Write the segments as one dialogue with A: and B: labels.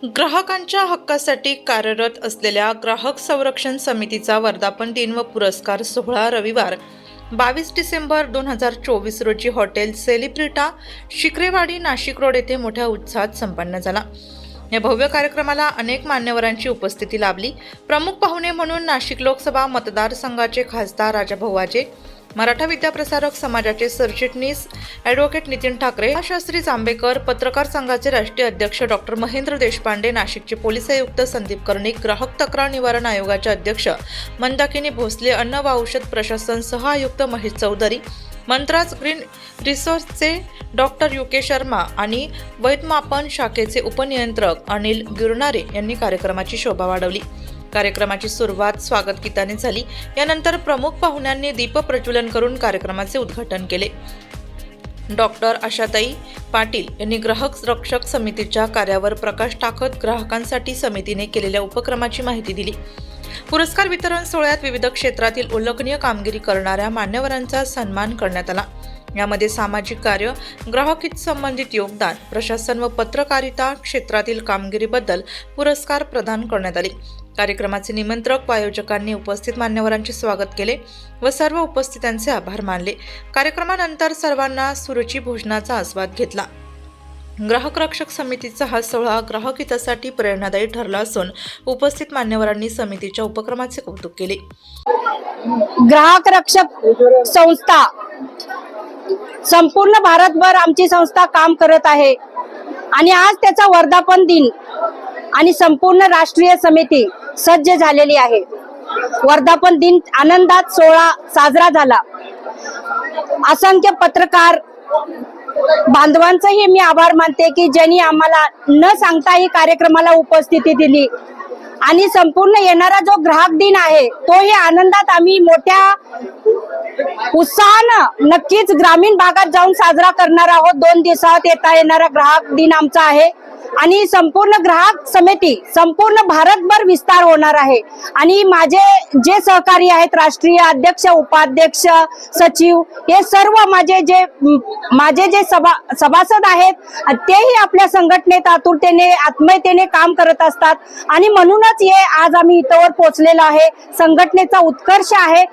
A: ग्राहकांच्या हक्कासाठी कार्यरत असलेल्या ग्राहक संरक्षण समितीचा वर्धापन दिन व पुरस्कार सोहळा रविवार 22 डिसेंबर 2024 रोजी हॉटेल सेलिब्रिटा शिक्रेवाडी नाशिक रोड येथे मोठ्या उत्साहात संपन्न झाला। या भव्य कार्यक्रमाला अनेक मान्यवरांची उपस्थिती लाभली। प्रमुख पाहुणे म्हणून नाशिक लोकसभा मतदारसंघाचे खासदार राजाभाऊ वाजे, मराठा विद्याप्रसारक समाजाचे सरचिटणीस ॲडव्होकेट नितीन ठाकरे, शास्त्री जांभेकर, पत्रकार संघाचे राष्ट्रीय अध्यक्ष डॉक्टर महेंद्र देशपांडे, नाशिकचे पोलीस आयुक्त संदीप कर्णिक, ग्राहक तक्रार निवारण आयोगाचे अध्यक्ष मंदाकिनी भोसले, अन्न व औषध प्रशासन सह आयुक्त महेश चौधरी, मंत्राज ग्रीन रिसोर्सचे डॉक्टर युके शर्मा आणि वैद्यमापन शाखेचे उपनियंत्रक अनिल गिरनारे यांनी कार्यक्रमाची शोभा वाढवली। कार्यक्रमाची सुरुवात स्वागत गीताने झाली। यानंतर प्रमुख पाहुण्यांनी दीप प्रज्वलन करून कार्यक्रमाचे उद्घाटन केले। डॉक्टर आशाताई पाटील यांनी ग्राहक रक्षक समितीच्या कार्यावर प्रकाश टाकत ग्राहकांसाठी समितीने केलेल्या उपक्रमाची माहिती दिली। पुरस्कार वितरण सोहळ्यात विविध क्षेत्रातील उल्लेखनीय कामगिरी करणाऱ्या मान्यवरांचा सन्मान करण्यात आला। यामध्ये सामाजिक कार्य, ग्राहक हित संबंधित योगदान, प्रशासन व पत्रकारिता क्षेत्रातील कामगिरीबद्दल पुरस्कार प्रदान करण्यात आले। कार्यक्रमाचे निमंत्रक व आयोजकांनी उपस्थित मान्यवरांचे स्वागत केले व सर्व उपस्थितांचे आभार मानले। कार्यक्रमानंतर सर्वांना सुरुची भोजनाचा आस्वाद घेतला। ग्राहक रक्षक समितीचा हा सोहळा ग्राहक हितासाठी प्रेरणादायी ठरला असून उपस्थित मान्यवरांनी समितीच्या उपक्रमाचे कौतुक केले।
B: ग्राहक रक्षक संस्था संपूर्ण भारतभर आमची संस्था काम करत आहे आणि आज त्याचा वर्धापन दिन आणि संपूर्ण राष्ट्रीय समिती सज्ज झालेली आहे। वर्धापन दिन आनंदात सोहळा साजरा झाला। असंख्य पत्रकार बांधवांचेही मी आभार मानते की ज्यांनी आम्हाला न सांगता ही कार्यक्रमाला उपस्थिती दिली आणि संपूर्ण येणारा जो ग्राहक दिन आहे तोही आनंदात आम्ही मोठ्या उत्साहानं नक्कीच ग्रामीण भागात जाऊन साजरा करणार आहोत। 2 दिवसात येणारा ग्राहक दिन आमचा आहे आणि संपूर्ण ग्राहक समिती संपूर्ण भारतभर विस्तार होणार आहे आणि माझे जे सहकारी आहेत, राष्ट्रीय अध्यक्ष, उपाध्यक्ष, सचिव, हे सर्व माझे जे सभासद आहेत तेही आपल्या संघटनेत आतुरतेने आत्मीयतेने काम करत असतात आणि म्हणूनच हे आज आम्ही इथवर पोहोचलेलो आहे। संघटनेचा उत्कर्ष आहे।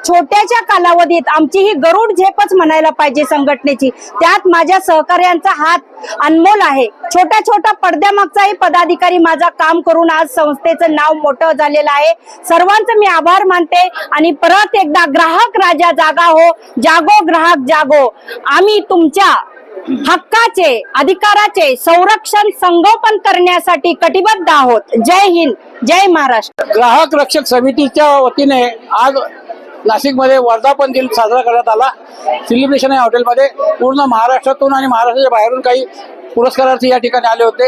B: छोट्याच्या कालावधीत आमची ही गरुड झेपच म्हणायला पाहिजे संघटनेची। त्यात माझ्या सहकार्यांचा हात अनमोल आहे। छोट्या पडद्यामागचाही पदाधिकारी माझा काम करून आज संस्थेचं नाव मोठं झालेलं आहे। सर्वांचे मी आभार मानते आणि परत एकदा ग्राहक राजा जागा हो, जागो ग्राहक जागो। आम्ही तुमच्या हक्काचे, अधिकाराचे संरक्षण संगोपन करण्यासाठी कटिबद्ध आहोत। जय हिंद, जय महाराष्ट्र।
C: ग्राहक रक्षक समितीच्या वतीने आज नाशिकमध्ये वर्धापन दिन साजरा करण्यात आला। सेलिब्रेशन या हॉटेलमध्ये पूर्ण महाराष्ट्रातून आणि महाराष्ट्राच्या बाहेरून काही पुरस्कारार्थी या ठिकाणी आले होते।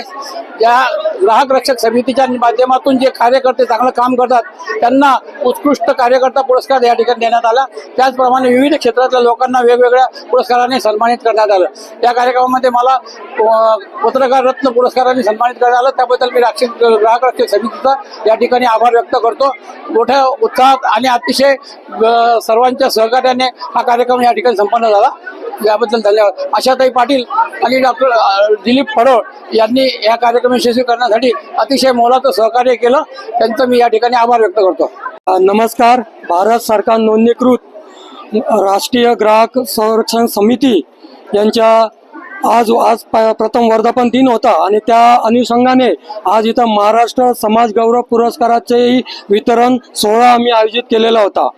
C: या ग्राहक रक्षक समितीच्या माध्यमातून जे कार्यकर्ते चांगलं काम करतात त्यांना उत्कृष्ट कार्यकर्ता पुरस्कार या ठिकाणी देण्यात आला। त्याचप्रमाणे विविध क्षेत्रातल्या लोकांना वेगवेगळ्या पुरस्काराने सन्मानित करण्यात आलं। या कार्यक्रमामध्ये मला पत्रकार रत्न पुरस्काराने सन्मानित करण्यात आलं। त्याबद्दल मी ग्राहक रक्षक समितीचा या ठिकाणी आभार व्यक्त करतो। मोठ्या उत्साहात आणि अतिशय सर्वांच्या सहकार्याने हा कार्यक्रम या ठिकाणी संपन्न झाला। याबद्दल धन्यवाद। आशाताई पाटील आणि डॉक्टर दिलीप फडोळ यांनी या कार्यक्रम यशस्वी करण्यासाठी अतिशय मोलाचं सहकार्य केलं। त्यांचं मी या ठिकाणी आभार व्यक्त करतो।
D: नमस्कार। भारत सरकार नोंदणीकृत राष्ट्रीय ग्राहक संरक्षण समिती यांच्या आज प्रथम वर्धापन दिन होता आणि त्या अनुषंगाने आज इथं महाराष्ट्र समाज गौरव पुरस्काराचेही वितरण सोहळा आम्ही आयोजित केलेला होता।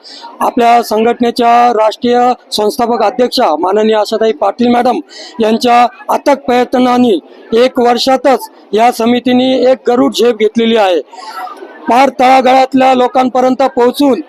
D: आपल्या संघटनेच्या राष्ट्रीय संस्थापक अध्यक्षा माननीय आशाताई पाटील मॅडम यांच्या अथक प्रयत्नांनी 1 वर्षातच या समितीने एक गरुड झेप घेतलेली आहे। पार तळागाळातल्या लोकांपर्यंत पोहोचून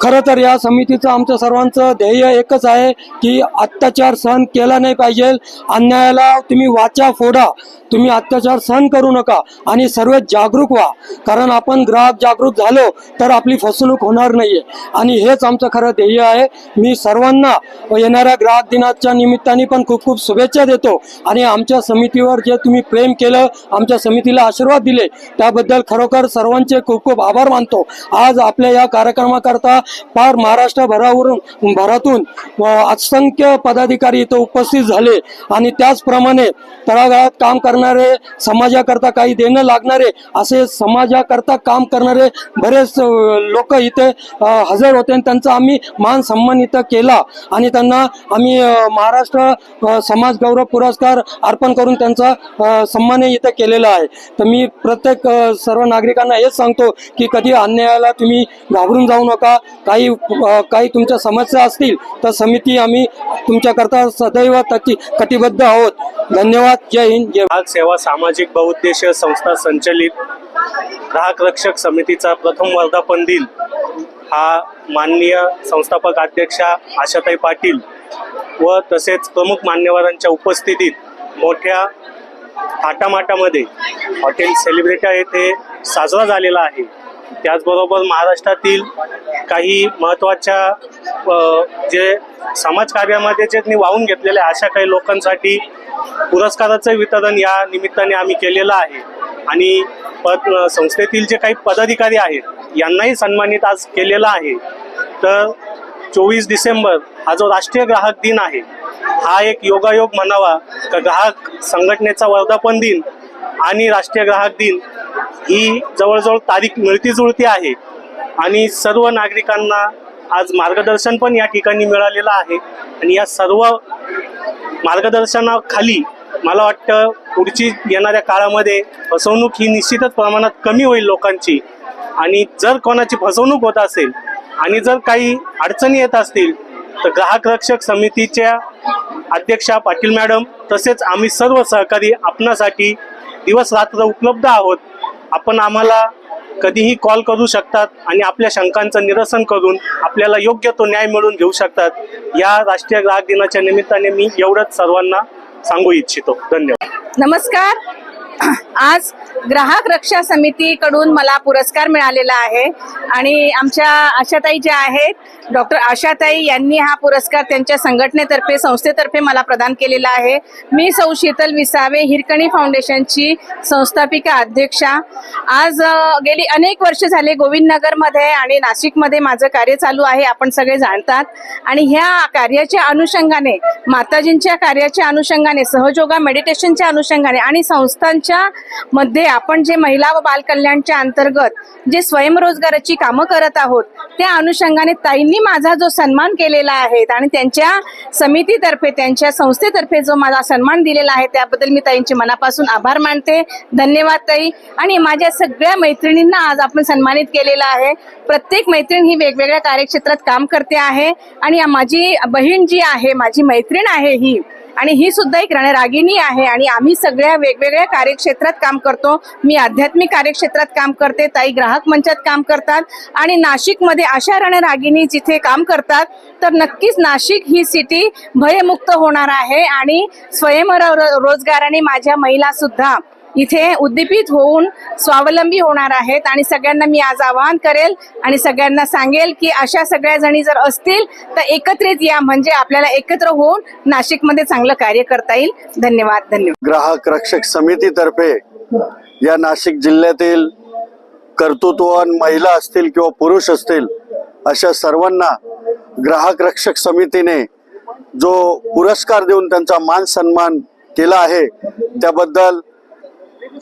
D: खरं तर या समितीचं आमचं सर्वांचं ध्येय एकच आहे की अत्याचार सहन केला नाही पाहिजे। अन्यायाला तुम्ही वाचा फोडा, तुम्ही अत्याचार सहन करू नका आणि सर्व जागरूक व्हा, कारण आपण ग्राहक जागरूक झालो तर आपली फसवणूक होणार नाहीये आणि हेच आमचं खरं ध्येय आहे। मी सर्वांना येणाऱ्या ग्राहक दिनाच्या निमित्ताने पण खूप खूप शुभेच्छा देतो आणि आमच्या समितीवर जे तुम्ही प्रेम केलं, आमच्या समितीला आशीर्वाद दिले त्याबद्दल खरोखर सर्वांचे खूप खूप आभार मानतो। आज आपल्या या कार्यक्रमाकरता पार भरातून असंख्य पदाधिकारी इथं उपस्थित झाले आणि त्याचप्रमाणे तळागाळात काम करणारे, समाजाकरता काही देणं लागणारे, असे समाजाकरता काम करणारे बरेच लोक इथे हजर होते आणि त्यांचा आम्ही मान सन्मान इथं केला आणि त्यांना आम्ही महाराष्ट्र समाज गौरव पुरस्कार अर्पण करून त्यांचा सन्मान इथं केलेला आहे. तर मी प्रत्येक सर्व नागरिकांना हेच सांगतो की कधी अन्यायाला तुम्ही घाबरून जाऊ नका. काही तुमच्या समस्या असतील तर समिती आम्ही तुमच्याकरता सदैव कटिबद्ध आहोत. धन्यवाद. जय हिंद. जय
E: ग्राहक सेवा सामाजिक बहुउद्देशीय संस्था संचलित ग्राहक रक्षक समितीचा प्रथम वर्धापन दिन हा माननीय संस्थापक अध्यक्षा आशाताई पाटील व तसेच प्रमुख मान्यवरांच्या उपस्थितीत मोठ्या थाटामाटामध्ये हॉटेल सेलिब्रिटा येथे साजरा झालेला आहे. त्याचबरोबर महाराष्ट्रातील काही महत्त्वाच्या जे समाजकार्यामध्ये जे वाहून घेतलेल्या अशा काही लोकांसाठी पुरस्काराचं वितरण या निमित्ताने आम्ही केलेलं आहे आणि संस्थेतील जे काही पदाधिकारी आहेत यांनाही सन्मानित आज केलेला आहे. तर 24 डिसेंबर हा जो राष्ट्रीय ग्राहक दिन आहे हा एक योगायोग म्हणावा का ग्राहक संघटनेचा वर्धापन दिन आणि राष्ट्रीय ग्राहक दिन ही जवळजवळ तारीख मिळती जुळती आहे आणि सर्व नागरिकांना आज मार्गदर्शन पण या ठिकाणी मिळालेलं आहे आणि या सर्व मार्गदर्शनाखाली मला वाटतं पुढची येणाऱ्या काळामध्ये फसवणूक ही निश्चितच प्रमाणात कमी होईल लोकांची. आणि जर कोणाची फसवणूक होत असेल आणि जर काही अडचणी येत असतील तर ग्राहक रक्षक समितीच्या अध्यक्षा पाटील मॅडम तसेच आम्ही सर्व सहकारी आपणासाठी दिवस रात्र उपलब्ध आहोत. आपण आम्हाला कधीही कॉल करू शकतात आणि आपल्या शंकांचं निरसन करून आपल्याला योग्य तो न्याय मिळवून घेऊ शकतात. या राष्ट्रीय ग्राहक दिनाच्या निमित्ताने मी एवढंच सर्वांना सांगू इच्छितो. धन्यवाद.
B: नमस्कार. आज ग्राहक रक्षा समितीकडून मला पुरस्कार मिळालेला आहे आणि आमच्या आशाताई ज्या आहेत डॉक्टर आशाताई यांनी हा पुरस्कार त्यांच्या संघटनेतर्फे संस्थेतर्फे मला प्रदान केलेला आहे. मी सौ शीतल विसावे हिरकणी फाउंडेशनची संस्थापिका अध्यक्षा. आज गेली अनेक वर्ष झाले गोविंदनगरमध्ये आणि नाशिकमध्ये माझं कार्य चालू आहे, आपण सगळे जाणतात. आणि ह्या कार्याच्या अनुषंगाने, माताजींच्या कार्याच्या अनुषंगाने, सहयोगा मेडिटेशनच्या अनुषंगाने आणि संस्थांच्या मध्ये आपण जे महिला व बाल कल्याणच्या अंतर्गत जे स्वयंरोजगाराची कामं करत आहोत त्या अनुषंगाने ताईंनी माझा जो सन्मान केलेला आहे आणि त्यांच्या समितीतर्फे, त्यांच्या संस्थेतर्फे जो मला सन्मान दिलेला आहे त्याबद्दल मी ताईंचे मनापासून आभार मानते. धन्यवाद ताई. आणि माझ्या सगळ्या मैत्रिणींना आज आपण सन्मानित केलेलं आहे. प्रत्येक मैत्रीण ही वेगवेगळ्या कार्यक्षेत्रात काम करते आहे आणि माझी बहीण जी आहे, माझी मैत्रीण आहे ही, आणि ही सुद्धा एक रणरागिणी आहे आणि आम्ही सगळ्या वेगवेगळ्या कार्यक्षेत्रात काम करतो. मी आध्यात्मिक कार्यक्षेत्रात काम करते, ताई ग्राहक मंचात काम करतात आणि नाशिकमध्ये अशा रणरागिणी जिथे काम करतात तर नक्कीच नाशिक ही सिटी भयमुक्त होणार आहे आणि स्वयंरोजगाराने माझ्या महिला सुद्धा इथे उद्दीपित होऊन स्वावलंबी होणार आहेत. आणि सगळ्यांना मी आज आवाहन करेल आणि सगळ्यांना सांगेल की अशा सगळ्या जणी जर असतील तर एकत्रित या, म्हणजे आपल्याला एकत्र होऊन नाशिकमध्ये चांगलं कार्य करता येईल. धन्यवाद. धन्यवाद.
F: ग्राहक रक्षक समितीतर्फे या नाशिक जिल्ह्यातील कर्तृत्ववान महिला असतील किंवा पुरुष असतील अशा सर्वांना ग्राहक रक्षक समितीने जो पुरस्कार देऊन त्यांचा मान सन्मान केला आहे त्याबद्दल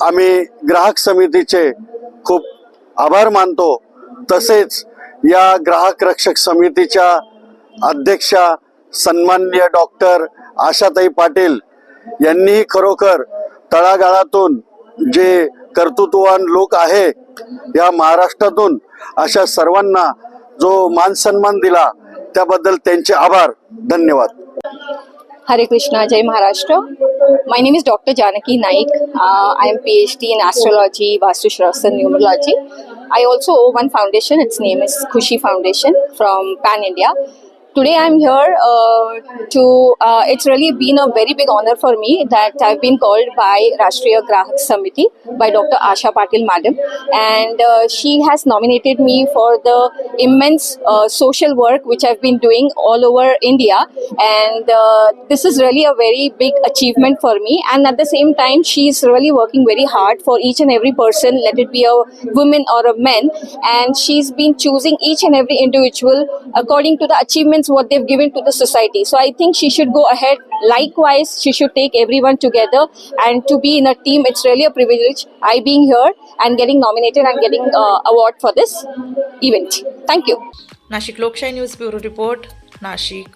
F: आम्ही ग्राहक समितीचे खूप आभार मानतो. तसेच या ग्राहक रक्षक समितीच्या अध्यक्षा सन्माननीय डॉक्टर आशाताई पाटील यांनी खरोखर तळागाळातून जे कर्तृत्ववान लोक आहे या महाराष्ट्रातून अशा सर्वांना जो मान सन्मान दिला त्याबद्दल त्यांचे आभार. धन्यवाद.
G: Hare Krishna, Jai Maharashtra. My name is Dr. Janaki Naik. I am PhD in astrology, Vastu Shastra, numerology. I also own one foundation. Its name is Khushi Foundation from Pan India. today I'm here it's really been a very big honor for me that I've been called by Rashtriya Grahak Samiti by Dr. Asha Patil Madam, and she has nominated me for the immense social work which I've been doing all over India, and this is really a very big achievement for me. And at the same time, she's really working very hard for each and every person, let it be a woman or a man, and she's been choosing each and every individual according to the achievements what they've given to the society. So I think she should go ahead. Likewise, she should take everyone together, and to be in a team, it's really a privilege. I being here and getting nominated and getting award for this event. Thank you.
A: Nashik लोकशाही news bureau report, Nashik.